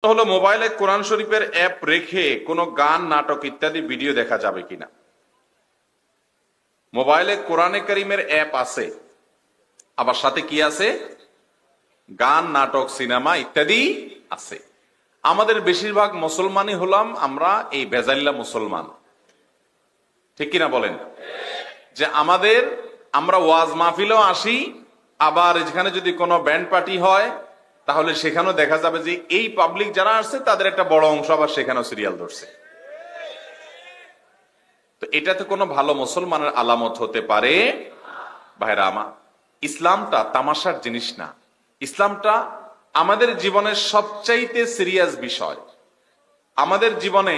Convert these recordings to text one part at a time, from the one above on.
হলো মোবাইলে কোরআন শরীফের অ্যাপ রেখে কোনো গান, নাটক ইত্যাদি ভিডিও দেখা যাবে কিনা। মোবাইলে কোরআনে কারীমের অ্যাপ আছে, আবার সাথে কি আছে? গান, নাটক, সিনেমা ইত্যাদি আছে। আমাদের বেশিরভাগ মুসলমানই হলাম আমরা এই বেজাল্লা মুসলমান, ঠিক কিনা বলেন? যে আমরা ওয়াজ মাহফিলেও আসি, আবার এখানে যদি কোনো ব্যান্ড পার্টি হয় তাহলে সেখানেও দেখা যাবে যে এই পাবলিক যারা আসছে তাদের একটা বড় অংশ আবার সেখানেও সিরিয়াল ধরছে। তো এটা তো কোনো ভালো মুসলমানের আলামত হতে পারে? ভাইরা আমার, ইসলামটা তামাশার জিনিস না। ইসলামটা আমাদের জীবনের সবচাইতে সিরিয়াস বিষয়। আমাদের জীবনে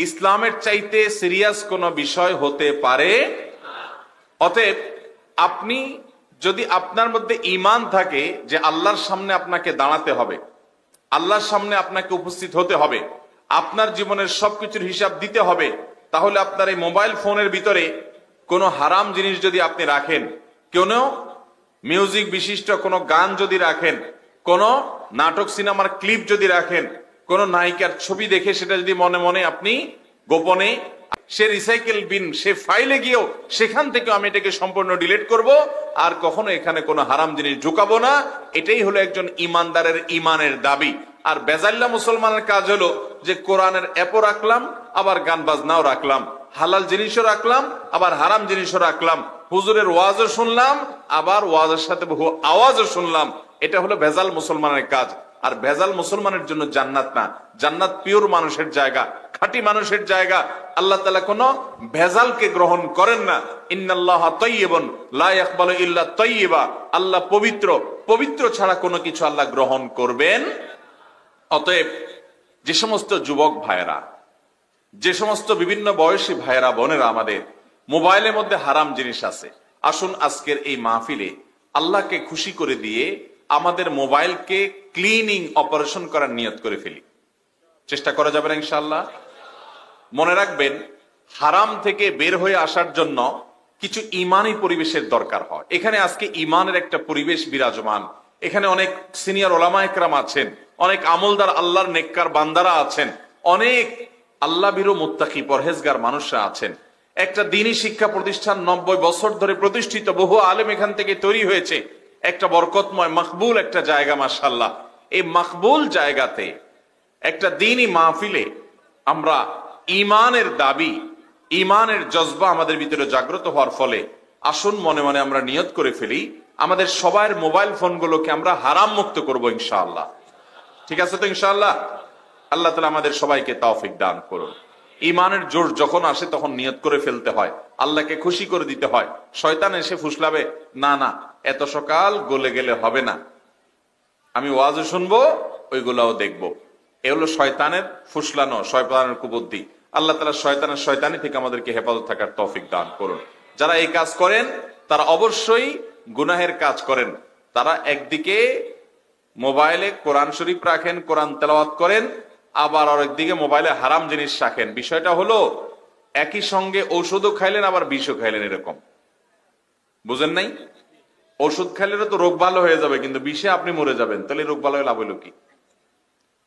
ইসলামের চাইতে সিরিয়াস কোনো বিষয় হতে পারে? অতএব আপনি যদি আপনার মধ্যে ঈমান থাকে যে আল্লাহর সামনে আপনাকে দাঁড়াতে হবে, আল্লাহর সামনে আপনাকে উপস্থিত হতে হবে, আপনার জীবনের সবকিছুর হিসাব দিতে হবে, তাহলে আপনার এই মোবাইল ফোনের ভিতরে কোনো হারাম জিনিস যদি আপনি রাখেন, কোনো মিউজিক বিশিষ্ট কোনো গান যদি রাখেন, কোনো নাটক সিনেমার ক্লিপ যদি রাখেন, কোন নায়িকার ছবি দেখে সেটা যদি মনে মনে আপনি গোপনে সে রিসাইকেল বিন, সে ফাইলে গিয়েও সেখান থেকে আমি এটাকে সম্পূর্ণ ডিলিট করব, আর কখনো এখানে কোনো হারাম জিনিস ঢুকাবো না, এটাই হলো একজন ইমানদারের ইমানের দাবি। আর বেজাল্লা মুসলমানের কাজ হলো যে কোরআনের অ্যাপও রাখলাম, আবার গান বাজনাও রাখলাম, হালাল জিনিসও রাখলাম, আবার হারাম জিনিসও রাখলাম, হুজুরের ওয়াজও শুনলাম, আবার ওয়াজের সাথে বহু আওয়াজও শুনলাম। এটা হলো ভেজাল মুসলমানের কাজ। আর ভেজাল মুসলমানের জন্য জান্নাত না, জান্নাত পিওর মানুষের জায়গা, খাঁটি মানুষের জায়গা। আল্লাহ তাআলা কোনো ভেজালকে গ্রহণ করেন না। ইন্নাল্লাহা তাইয়্যিবুন লা ইয়াকবালু ইল্লা তাইয়্যিবা। আল্লাহ পবিত্র, পবিত্র ছাড়া কোনো কিছু আল্লাহ গ্রহণ করবেন। অতএব যে সমস্ত যুবক ভাইয়েরা, যে সমস্ত বিভিন্ন বয়সী ভাইয়েরা বোনেরা আমাদের মোবাইলের মধ্যে হারাম জিনিস আছে, আসুন আজকের এই মাহফিলে আল্লাহকে খুশি করে দিয়ে আমাদের মোবাইলকে ক্লিনিং অপারেশন করার নিয়ত করে ফেলি। চেষ্টা করা যাবে না ইনশাআল্লাহ? মনে রাখবেন, হারাম থেকে বের হয়ে আসার জন্য কিছু ইমানি পরিবেশের দরকার হয়। এখানে আজকে ইমানের একটা পরিবেশ বিরাজমান। এখানে অনেক সিনিয়র ওলামা একরাম আছেন, অনেক আমলদার আল্লাহর নেককার বান্দারা আছেন, অনেক আল্লাহ ভীরু মুত্তাকি পরহেজগার মানুষরা আছেন। একটা দ্বীনি শিক্ষা প্রতিষ্ঠান 90 বছর ধরে প্রতিষ্ঠিত, বহু আলেম এখান থেকে তৈরি হয়েছে। একটা বরকতময় মাকবুল একটা জায়গা, মাশাআল্লাহ। এই মাকবুল জায়গাতে একটা দ্বীনি মাহফিলে আমরা ইমানের দাবি, ইমানের জজবা আমাদের ভিতরে জাগ্রত হওয়ার ফলে আসুন মনে মনে আমরা নিয়ত করে ফেলি, আমাদের সবার মোবাইল ফোনগুলোকে আমরা হারাম মুক্ত করবো ইনশাআল্লাহ। ঠিক আছে তো ইনশাআল্লাহ? আল্লাহ তাআলা আমাদের সবাইকে তৌফিক দান করুন। ইমানের জোর যখন আসে তখন নিয়ত করে ফেলতে হয়, আল্লাহকে খুশি করে দিতে হয়। শয়তান এসে ফুসলাবে, না না এত সকাল গলে গেলে হবে না, আমি ওয়াজও শুনবো, ওইগুলাও দেখবো। এ হলো শয়তানের ফুসলানো, শয়তানের কুবুদ্ধি। আল্লাহ তাআলা শয়তানের শয়তানি থেকে আমাদেরকে হেফাজত থাকার তৌফিক দান করুন। যারা এই কাজ করেন তারা অবশ্যই গুনাহের কাজ করেন। তারা একদিকে মোবাইলে কোরআন শরীফ রাখেন, কোরআন তেলাওয়াত করেন, আবার আরেকদিকে মোবাইলে হারাম জিনিস রাখেন। বিষয়টা হলো একই সঙ্গে ঔষধও খাইলেন আবার বিষও খাইলেন, এরকম। বুঝেন নাই? ওষুধ খাইলে তো রোগ ভালো হয়ে যাবে, কিন্তু বিষে আপনি মরে যাবেন, তাহলে রোগ ভালো হয়ে লাভ হলো কি?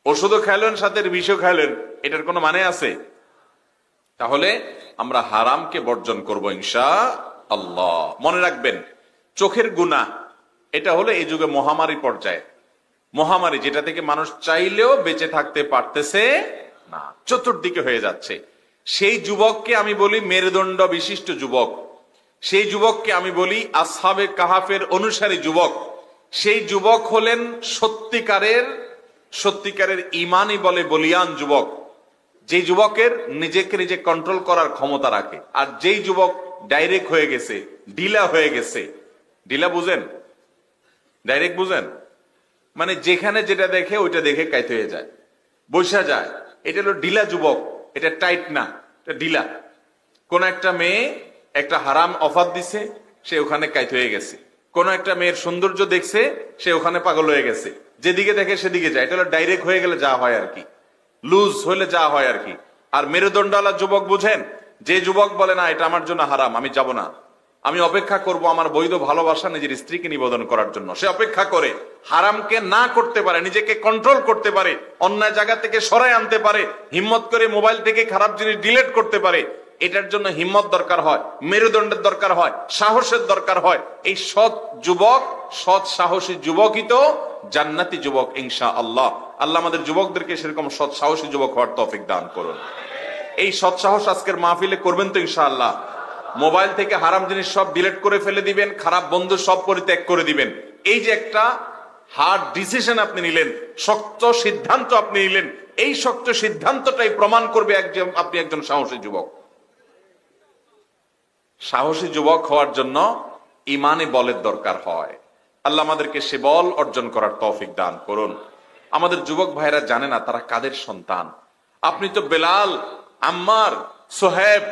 ওষুধও খাইলেন সাথে বিষও খাইলেন, এটার কোনো মানে আছে? তাহলে আমরা হারামকে বর্জন করব ইনশাআল্লাহ। মনে রাখবেন, চোখের গুনাহ এটা হলো এই যুগে মহামারী পর্যায়ে, মহামারী যেটা থেকে মানুষ চাইলেও বেঁচে থাকতে পারতেছে না, চতুর্দিকে হয়ে যাচ্ছে। সেই যুবককে আমি বলি মেরুদণ্ড বিশিষ্ট যুবক, সেই যুবককে আমি বলি আসহাবে কাহাফের অনুসারী যুবক। সেই যুবক হলেন সত্যিকারের ইমানি বলে বলিয়ান যুবক, যে যুবকের নিজেকে নিজে কন্ট্রোল করার ক্ষমতা রাখে। আর যেই যুবক ডাইরেক্ট হয়ে গেছে, ঢিলা হয়ে গেছে, ঢিলা বুঝেন? ডাইরেক্ট বুঝেন? মানে যেখানে যেটা দেখে ওইটা দেখে কাইতে হয়ে যায়, বসা যায়, এটা হলো ঢিলা যুবক। এটা টাইট না, এটা ঢিলা। কোন একটা মেয়ে একটা হারাম অফার দিছে, সে ওখানে কাইতে হয়ে গেছে। কোন একটা মেয়ের সৌন্দর্য দেখছে, সে ওখানে পাগল হয়ে গেছে, যেদিকে দেখে সেদিকে যায়। এটা হলো ডাইরেক্ট হয়ে গেলে যা হয় আর কি, লুজ হলে যা হয় আর কি। আর মেরুদণ্ডওয়ালা যুবক বুঝেন? যে যুবক বলে না এটা আমার জন্য হারাম, আমি যাব না, আমি অপেক্ষা করব আমার বৈধ ভালোবাসা নিজের স্ত্রীকে নিবেদন করার জন্য। সে অপেক্ষা করে, হারামকে না করতে পারে, নিজেকে কন্ট্রোল করতে পারে, অন্যায় জায়গা থেকে সরাই আনতে পারে, হিম্মত করে মোবাইল থেকে খারাপ জিনিস ডিলিট করতে পারে। এটার জন্য হিম্মত দরকার হয়, মেরুদণ্ডের দরকার হয়, সাহসের দরকার হয়। এই সৎ যুবক, সৎ সাহসী যুবকই তো জান্নাতি যুবক ইনশাআল্লাহ। আল্লাহ আমাদের যুবকদেরকে সেরকম সৎ সাহসী যুবক হওয়ার তৌফিক দান করুন। এই সৎ সাহস আজকের মাহফিলে করবেন তো ইনশাআল্লাহ। মোবাইল থেকে হারাম জিনিস সব ডিলিট করে ফেলে দিবেন, খারাপ বন্ধু সব পরিত্যাগ করে দিবেন। এই যে একটা হার্ড ডিসিশন আপনি নিলেন, শক্ত সিদ্ধান্ত আপনি নিলেন, এই শক্ত সিদ্ধান্তটাই প্রমাণ করবে আপনি একজন সাহসী যুবক। সাহসী যুবক হওয়ার জন্য ইমানে বলের দরকার হয়। আল্লাহ আমাদেরকে সে বল অর্জন করার তৌফিক দান করুন। আমাদের যুবক ভাইরা জানে না তারা কাদের সন্তান। আপনি তো বেলাল, আম্মার, সোহেব,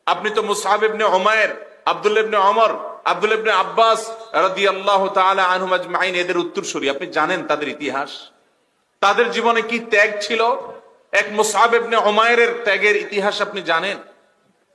আপনি তো মুসআব ইবনে উমাইর, আব্দুল্লাহ ইবনে ওমর, আব্দুল্লাহ ইবনে আব্বাস রাদিয়াল্লাহু তাআলা আনহুম আজমাইন, এদের উত্তরসূরি। আপনি জানেন তাদের ইতিহাস, তাদের জীবনে কি ত্যাগ ছিল। এক মুসআব ইবনে উমাইরের ত্যাগের ইতিহাস আপনি জানেন।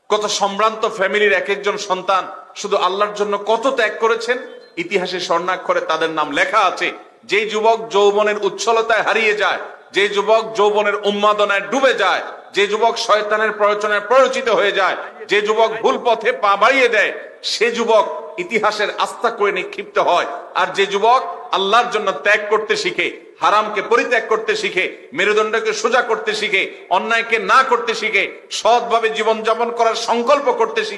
কত সম্ভ্রান্ত ফ্যামিলির এক একজন সন্তান শুধু আল্লাহর জন্য কত ত্যাগ করেছেন। ইতিহাসে স্বর্ণাক্ষরে তাদের নাম লেখা আছে। যে যুবক যৌবনের উচ্ছলতায় হারিয়ে যায়, যে যুবক যৌবনের উন্মাদনায় ডুবে যায়, যে যুবক শয়তানের প্ররোচনায় প্ররোচিত হয়ে যায়, যে যুবক ভুল পথে পা বাড়িয়ে দেয়, সে যুবক ইতিহাসের আস্থা করে নিক্ষিপ্ত হয়। আর যে যুবক আল্লাহর জন্য ত্যাগ করতে শিখে, হারামকে পরিত্যাগ করতে শিখে, মেরুদণ্ডকে সোজা করতে শিখে, অন্যায়কে না করতে শিখে, সৎভাবে জীবনযাপন করার সংকল্প করতে শিখে,